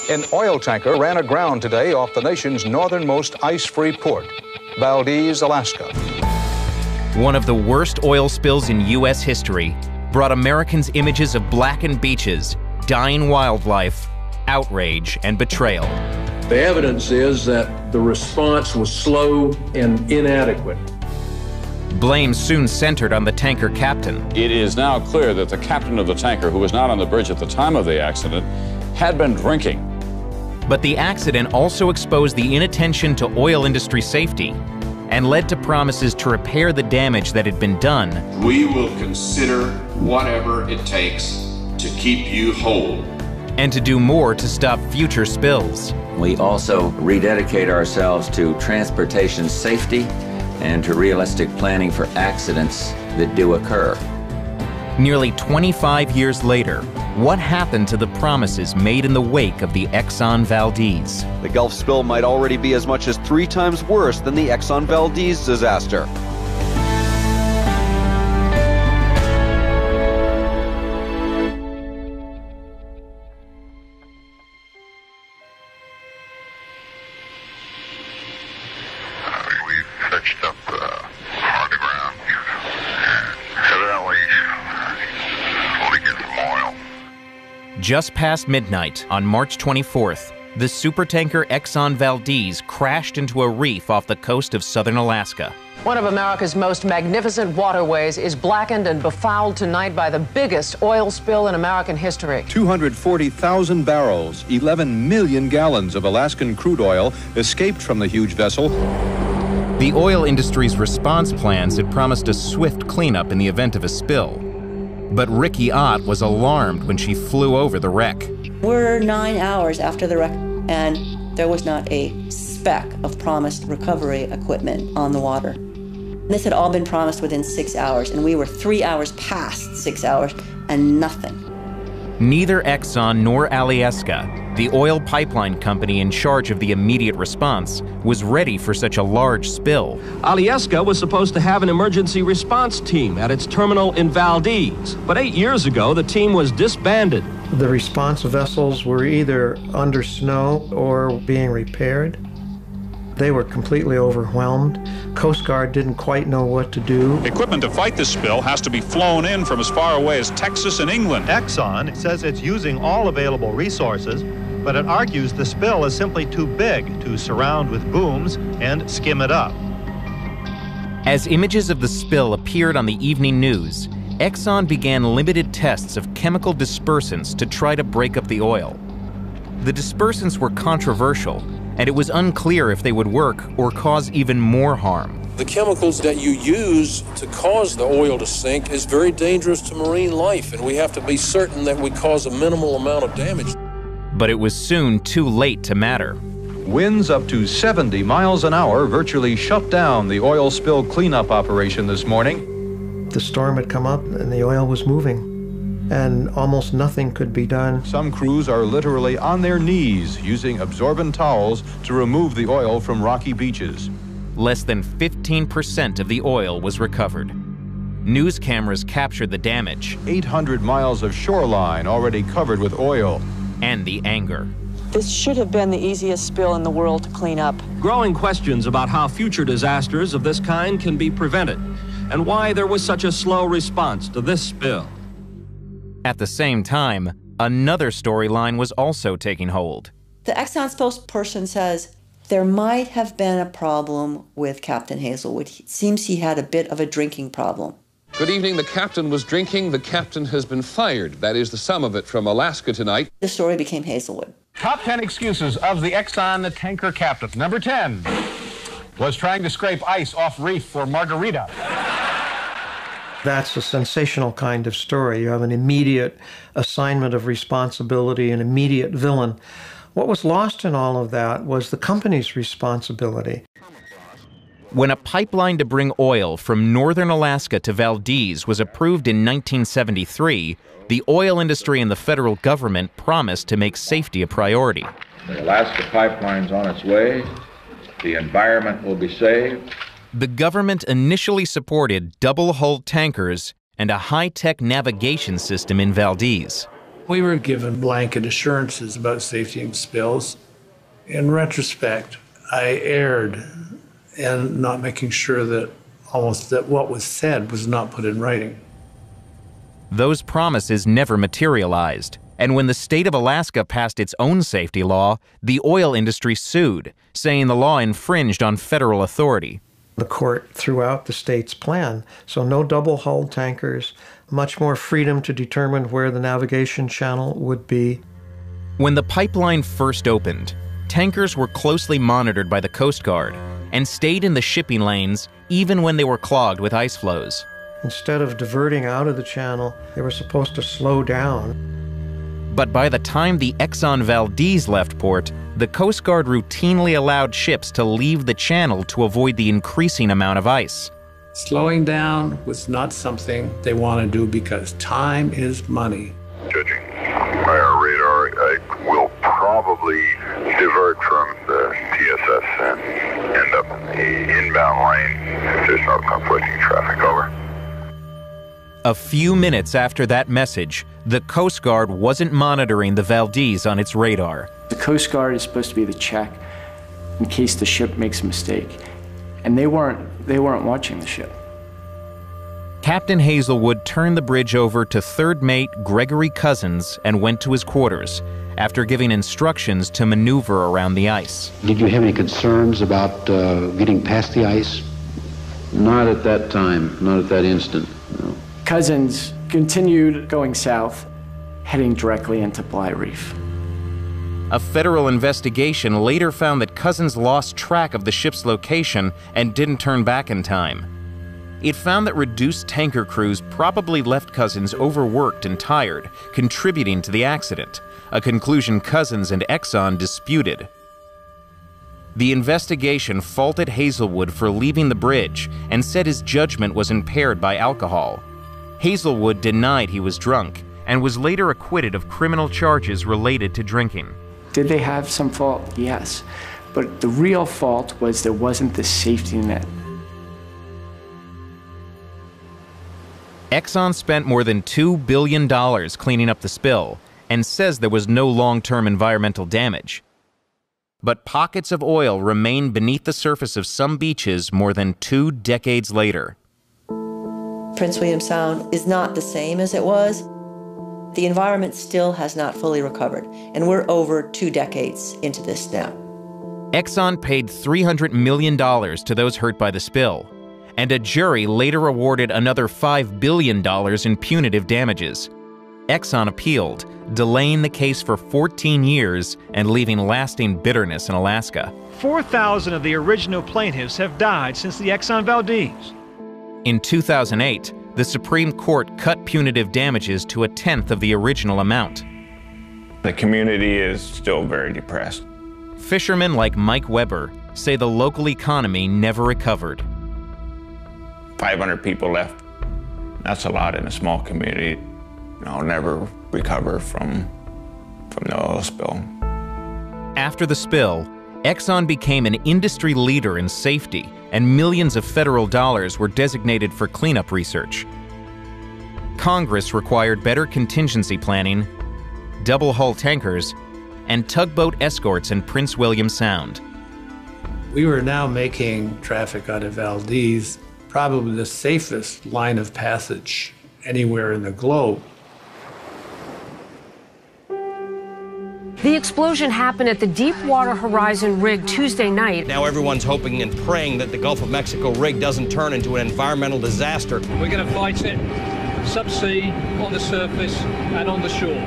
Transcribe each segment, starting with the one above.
An oil tanker ran aground today off the nation's northernmost ice-free port, Valdez, Alaska. One of the worst oil spills in U.S. history brought Americans images of blackened beaches, dying wildlife, outrage, and betrayal. The evidence is that the response was slow and inadequate. Blame soon centered on the tanker captain. It is now clear that the captain of the tanker, who was not on the bridge at the time of the accident, had been drinking. But the accident also exposed the inattention to oil industry safety and led to promises to repair the damage that had been done. We will consider whatever it takes to keep you whole. And to do more to stop future spills. We also rededicate ourselves to transportation safety and to realistic planning for accidents that do occur. Nearly 25 years later, what happened to the promises made in the wake of the Exxon Valdez? The Gulf spill might already be as much as 3 times worse than the Exxon Valdez disaster. We've fetched up on the ground and evidently only getting some oil. Just past midnight on March 24th, the supertanker Exxon Valdez crashed into a reef off the coast of southern Alaska. One of America's most magnificent waterways is blackened and befouled tonight by the biggest oil spill in American history. 240,000 barrels, 11 million gallons of Alaskan crude oil escaped from the huge vessel. The oil industry's response plans had promised a swift cleanup in the event of a spill. But Ricky Ott was alarmed when she flew over the wreck. We're 9 hours after the wreck, and there was not a speck of promised recovery equipment on the water. This had all been promised within 6 hours, and we were 3 hours past 6 hours, and nothing. Neither Exxon nor Alyeska, the oil pipeline company in charge of the immediate response, was ready for such a large spill. Alyeska was supposed to have an emergency response team at its terminal in Valdez, but 8 years ago the team was disbanded. The response vessels were either under snow or being repaired. They were completely overwhelmed. Coast Guard didn't quite know what to do. Equipment to fight the spill has to be flown in from as far away as Texas and England. Exxon says it's using all available resources, but it argues the spill is simply too big to surround with booms and skim it up. As images of the spill appeared on the evening news, Exxon began limited tests of chemical dispersants to try to break up the oil. The dispersants were controversial, and it was unclear if they would work or cause even more harm. The chemicals that you use to cause the oil to sink is very dangerous to marine life, and we have to be certain that we cause a minimal amount of damage. But it was soon too late to matter. Winds up to 70 miles an hour virtually shut down the oil spill cleanup operation this morning. The storm had come up and the oil was moving, and almost nothing could be done. Some crews are literally on their knees using absorbent towels to remove the oil from rocky beaches. Less than 15% of the oil was recovered. News cameras captured the damage. 800 miles of shoreline already covered with oil. And the anger. This should have been the easiest spill in the world to clean up. Growing questions about how future disasters of this kind can be prevented, and why there was such a slow response to this spill. At the same time, another storyline was also taking hold. The Exxon spokesperson says there might have been a problem with Captain Hazelwood. It seems he had a bit of a drinking problem. Good evening. The captain was drinking. The captain has been fired. That is the sum of it from Alaska tonight. The story became Hazelwood. Top 10 excuses of the Exxon tanker captain. Number 10 was trying to scrape ice off reef for margarita. That's a sensational kind of story. You have an immediate assignment of responsibility, an immediate villain. What was lost in all of that was the company's responsibility. When a pipeline to bring oil from northern Alaska to Valdez was approved in 1973, the oil industry and the federal government promised to make safety a priority. The Alaska pipeline's on its way. The environment will be saved. The government initially supported double-hulled tankers and a high-tech navigation system in Valdez. We were given blanket assurances about safety and spills. In retrospect, I erred in not making sure that what was said was not put in writing. Those promises never materialized, and when the state of Alaska passed its own safety law, the oil industry sued, saying the law infringed on federal authority. The court threw out the state's plan, so no double-hulled tankers, much more freedom to determine where the navigation channel would be. When the pipeline first opened, tankers were closely monitored by the Coast Guard and stayed in the shipping lanes even when they were clogged with ice flows. Instead of diverting out of the channel, they were supposed to slow down. But by the time the Exxon Valdez left port, the Coast Guard routinely allowed ships to leave the channel to avoid the increasing amount of ice. Slowing down was not something they want to do because time is money. Judging by our radar, I will probably divert from the TSS and end up in the inbound lane if there's no conflicting traffic. Over. A few minutes after that message, the Coast Guard wasn't monitoring the Valdez on its radar. The Coast Guard is supposed to be the check in case the ship makes a mistake, and they weren't watching the ship. Captain Hazelwood turned the bridge over to third mate Gregory Cousins and went to his quarters after giving instructions to maneuver around the ice. Did you have any concerns about getting past the ice? Not at that time, not at that instant, no. Cousins continued going south, heading directly into Bly Reef. A federal investigation later found that Cousins lost track of the ship's location and didn't turn back in time. It found that reduced tanker crews probably left Cousins overworked and tired, contributing to the accident, a conclusion Cousins and Exxon disputed. The investigation faulted Hazelwood for leaving the bridge and said his judgment was impaired by alcohol. Hazelwood denied he was drunk and was later acquitted of criminal charges related to drinking. Did they have some fault? Yes. But the real fault was there wasn't the safety net. Exxon spent more than $2 billion cleaning up the spill and says there was no long-term environmental damage. But pockets of oil remain beneath the surface of some beaches more than 2 decades later. Prince William Sound is not the same as it was. The environment still has not fully recovered, and we're over 2 decades into this now. Exxon paid $300 million to those hurt by the spill, and a jury later awarded another $5 billion in punitive damages. Exxon appealed, delaying the case for 14 years and leaving lasting bitterness in Alaska. 4,000 of the original plaintiffs have died since the Exxon Valdez. In 2008, the Supreme Court cut punitive damages to 1/10 of the original amount. The community is still very depressed. Fishermen like Mike Weber say the local economy never recovered. 500 people left. That's a lot in a small community. I'll never recover from the oil spill. After the spill, Exxon became an industry leader in safety, and millions of federal dollars were designated for cleanup research. Congress required better contingency planning, double-hull tankers, and tugboat escorts in Prince William Sound. We were now making traffic out of Valdez probably the safest line of passage anywhere in the globe. The explosion happened at the Deepwater Horizon rig Tuesday night. Now everyone's hoping and praying that the Gulf of Mexico rig doesn't turn into an environmental disaster. We're going to fight it, subsea, on the surface, and on the shore.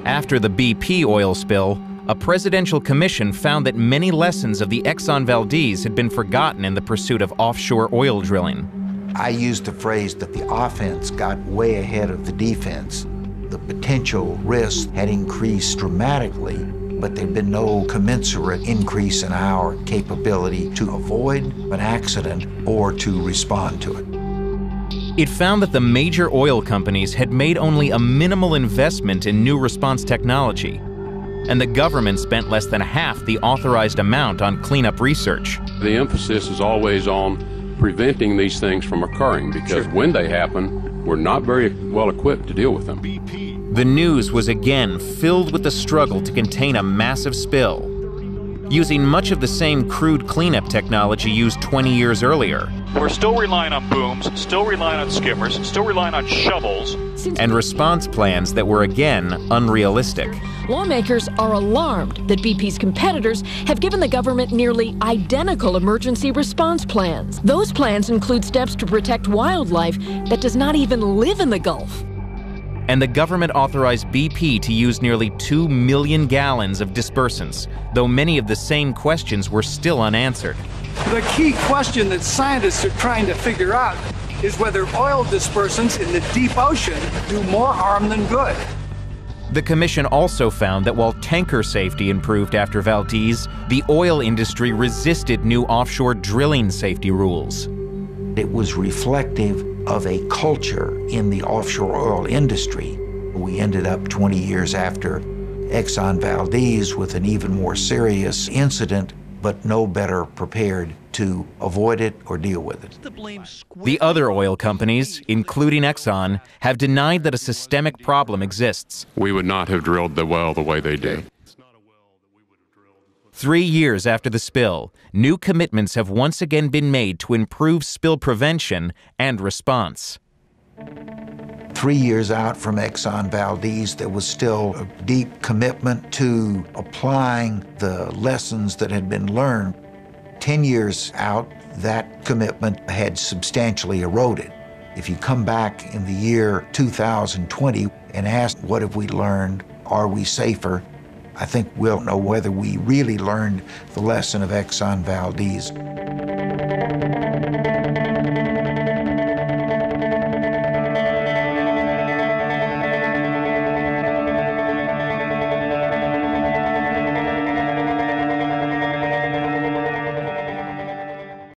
After the BP oil spill, a presidential commission found that many lessons of the Exxon Valdez had been forgotten in the pursuit of offshore oil drilling. I used the phrase that the offense got way ahead of the defense. The potential risks had increased dramatically, but there'd been no commensurate increase in our capability to avoid an accident or to respond to it. It found that the major oil companies had made only a minimal investment in new response technology, and the government spent less than half the authorized amount on cleanup research. The emphasis is always on preventing these things from occurring, because when they happen, we're not very well equipped to deal with them. The news was again filled with the struggle to contain a massive spill. Using much of the same crude cleanup technology used 20 years earlier. We're still relying on booms, still relying on skimmers, still relying on shovels. And response plans that were again unrealistic. Lawmakers are alarmed that BP's competitors have given the government nearly identical emergency response plans. Those plans include steps to protect wildlife that does not even live in the Gulf. And the government authorized BP to use nearly 2 million gallons of dispersants, though many of the same questions were still unanswered. The key question that scientists are trying to figure out is whether oil dispersants in the deep ocean do more harm than good. The commission also found that while tanker safety improved after Valdez, the oil industry resisted new offshore drilling safety rules. It was reflective of a culture in the offshore oil industry. We ended up 20 years after Exxon Valdez with an even more serious incident, but no better prepared to avoid it or deal with it. The other oil companies, including Exxon, have denied that a systemic problem exists. We would not have drilled the well the way they did. 3 years after the spill, new commitments have once again been made to improve spill prevention and response. 3 years out from Exxon Valdez, there was still a deep commitment to applying the lessons that had been learned. 10 years out, that commitment had substantially eroded. If you come back in the year 2020 and ask, what have we learned? Are we safer? I think we'll know whether we really learned the lesson of Exxon Valdez.